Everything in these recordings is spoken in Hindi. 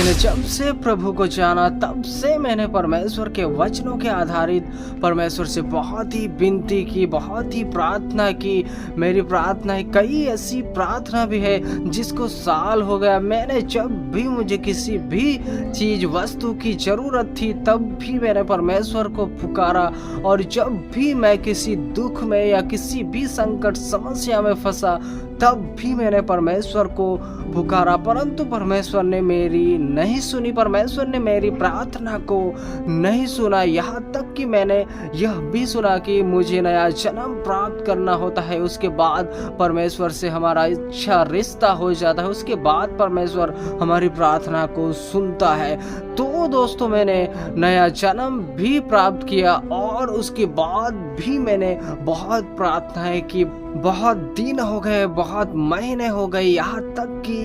मैंने जब से प्रभु को जाना तब से मैंने परमेश्वर के वचनों के आधारित परमेश्वर से बहुत ही विनती की, बहुत ही प्रार्थना की। मेरी प्रार्थनाएं कई ऐसी प्रार्थना भी है जिसको साल हो गया। मैंने जब भी मुझे किसी भी चीज वस्तु की जरूरत थी तब भी मैंने परमेश्वर को पुकारा, और जब भी मैं किसी दुख में या किसी भी संकट समस्या में फंसा तब भी मैंने परमेश्वर को पुकारा, परंतु परमेश्वर ने मेरी नहीं सुनी, परमेश्वर ने मेरी प्रार्थना को नहीं सुना। यहाँ तक कि मैंने यह भी सुना कि मुझे नया जन्म प्राप्त करना होता है, उसके बाद परमेश्वर से हमारा अच्छा रिश्ता हो जाता है, उसके बाद परमेश्वर हमारी प्रार्थना को सुनता है। तो दोस्तों मैंने नया जन्म भी प्राप्त किया और उसके बाद भी मैंने बहुत प्रार्थनाएं की। बहुत दिन हो गए, बहुत महीने हो गए, यहाँ तक कि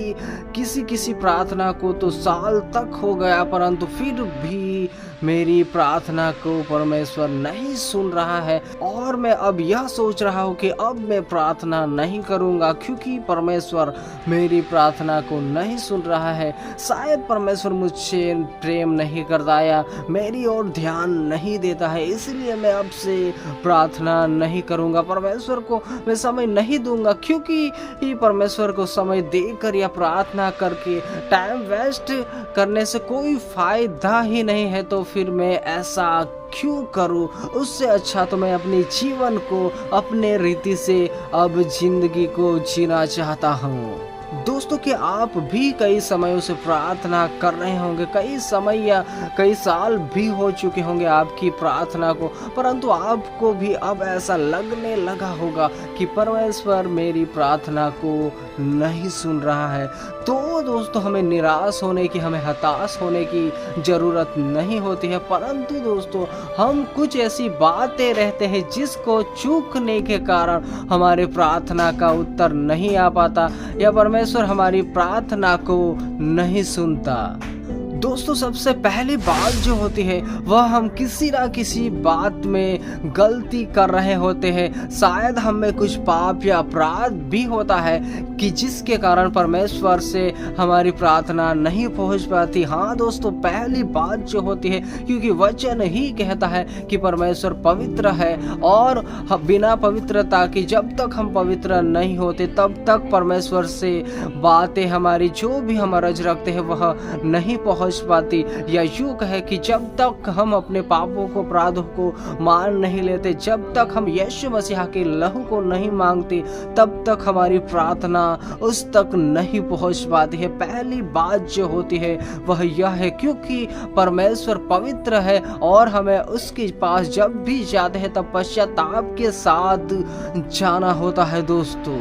किसी प्रार्थना को तो साल तक हो गया, परंतु फिर भी मेरी प्रार्थना को परमेश्वर नहीं सुन रहा है। और मैं अब यह सोच रहा हूँ कि अब मैं प्रार्थना नहीं करूँगा क्योंकि परमेश्वर मेरी प्रार्थना को नहीं सुन रहा है। शायद परमेश्वर मुझसे प्रेम नहीं करता या मेरी ओर ध्यान नहीं देता है, इसलिए मैं अब से प्रार्थना नहीं करूँगा। परमेश्वर को मैं समय नहीं दूंगा, क्योंकि परमेश्वर को समय देकर या प्रार्थना करके टाइम वेस्ट करने से कोई फायदा ही नहीं है। तो फिर मैं ऐसा क्यों करूं? उससे अच्छा तो मैं अपने जीवन को अपने रीति से अब जिंदगी को जीना चाहता हूं। दोस्तों कि आप भी कई समयों से प्रार्थना कर रहे होंगे, कई समय या कई साल भी हो चुके होंगे आपकी प्रार्थना को, परंतु आपको भी अब ऐसा लगने लगा होगा कि परमेश्वर मेरी प्रार्थना को नहीं सुन रहा है। तो दोस्तों हमें निराश होने की, हमें हताश होने की जरूरत नहीं होती है, परंतु दोस्तों हम कुछ ऐसी बातें रहते हैं जिसको चूकने के कारण हमारे प्रार्थना का उत्तर नहीं आ पाता या परमेश्वर हमारी प्रार्थना को नहीं सुनता। दोस्तों सबसे पहली बात जो होती है वह हम किसी ना किसी बात में गलती कर रहे होते हैं। शायद हम में कुछ पाप या अपराध भी होता है कि जिसके कारण परमेश्वर से हमारी प्रार्थना नहीं पहुंच पाती। हाँ दोस्तों, पहली बात जो होती है, क्योंकि वचन ही कहता है कि परमेश्वर पवित्र है और बिना पवित्रता की जब तक हम पवित्र नहीं होते तब तक परमेश्वर से बातें हमारी जो भी हम अर्ज रखते हैं वह नहीं पहुंच पाती। या यूं कहे कि जब तक हम अपने पापों को, अपराधों को मान नहीं लेते, जब तक हम यीशु मसीह के लहू को नहीं मांगते, तब तक हमारी प्रार्थना उस तक नहीं पहुंच पाती है। पहली बात जो होती है वह यह है क्योंकि परमेश्वर पवित्र है और हमें उसके पास जब भी जाते हैं तब पश्चाताप के साथ जाना होता है दोस्तों।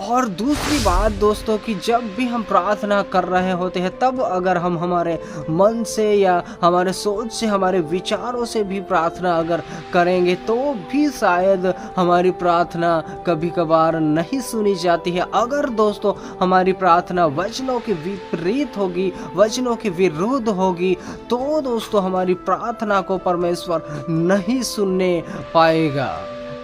और दूसरी बात दोस्तों कि जब भी हम प्रार्थना कर रहे होते हैं तब अगर हम हमारे मन से या हमारे सोच से, हमारे विचारों से भी प्रार्थना अगर करेंगे तो भी शायद हमारी प्रार्थना कभी कभार नहीं सुनी जाती है। अगर दोस्तों हमारी प्रार्थना वचनों के विपरीत होगी, वचनों के विरुद्ध होगी, तो दोस्तों हमारी प्रार्थना को परमेश्वर नहीं सुनने पाएगा।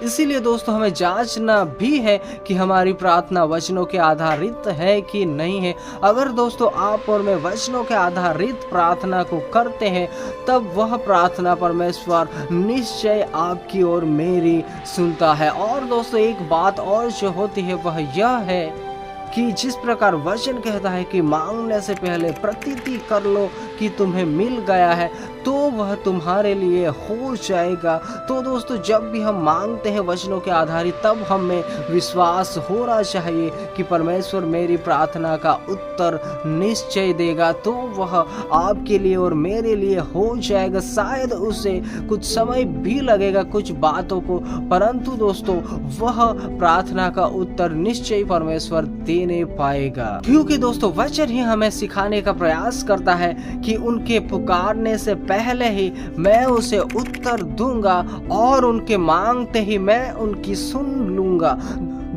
इसीलिए दोस्तों हमें जांचना भी है कि हमारी प्रार्थना वचनों के आधारित है कि नहीं है। अगर दोस्तों आप और मैं वचनों के आधारित प्रार्थना को करते हैं तब वह प्रार्थना परमेश्वर निश्चय आपकी और मेरी सुनता है। और दोस्तों एक बात और जो होती है वह यह है कि जिस प्रकार वचन कहता है कि मांगने से पहले प्रतीति कर लो कि तुम्हें मिल गया है, तो वह तुम्हारे लिए हो जाएगा। तो दोस्तों जब भी हम मांगते हैं वचनों के आधारित तब हमें विश्वास होना चाहिए कि परमेश्वर मेरी प्रार्थना का उत्तर निश्चय देगा, तो वह आपके लिए और मेरे लिए हो जाएगा। शायद उसे कुछ समय भी लगेगा कुछ बातों को, परंतु दोस्तों वह प्रार्थना का उत्तर निश्चय परमेश्वर देने पाएगा। क्योंकि दोस्तों वचन ही हमें सिखाने का प्रयास करता है कि उनके पुकारने से पहले ही मैं उसे उत्तर दूंगा और उनके मांगते ही मैं उनकी सुन लूंगा।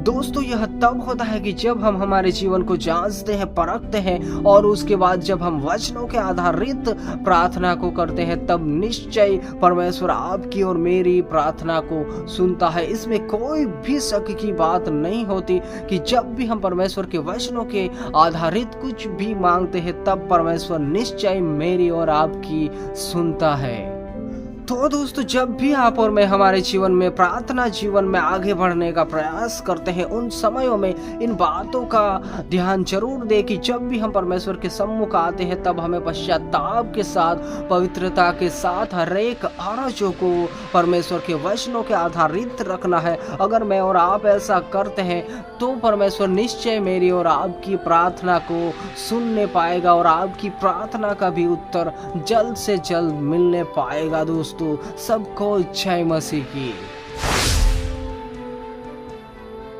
दोस्तों यह तब होता है कि जब हम हमारे जीवन को जांचते हैं, परखते हैं और उसके बाद जब हम वचनों के आधारित प्रार्थना को करते हैं, तब निश्चय परमेश्वर आपकी और मेरी प्रार्थना को सुनता है। इसमें कोई भी शक की बात नहीं होती कि जब भी हम परमेश्वर के वचनों के आधारित कुछ भी मांगते हैं, तब परमेश्वर निश्चय मेरी और आपकी सुनता है। तो दोस्तों, जब भी आप और मैं हमारे जीवन में, प्रार्थना जीवन में आगे बढ़ने का प्रयास करते हैं, उन समयों में इन बातों का ध्यान जरूर दें कि जब भी हम परमेश्वर के सम्मुख आते हैं, तब हमें पश्चाताप के साथ, पवित्रता के साथ हर एक आरजों को परमेश्वर के वचनों के आधारित रखना है। अगर मैं और आप ऐसा करते हैं तो परमेश्वर निश्चय मेरी और आपकी प्रार्थना को सुनने पाएगा और आपकी प्रार्थना का भी उत्तर जल्द से जल्द मिलने पाएगा। दोस्तों, सबको जय मसीह की।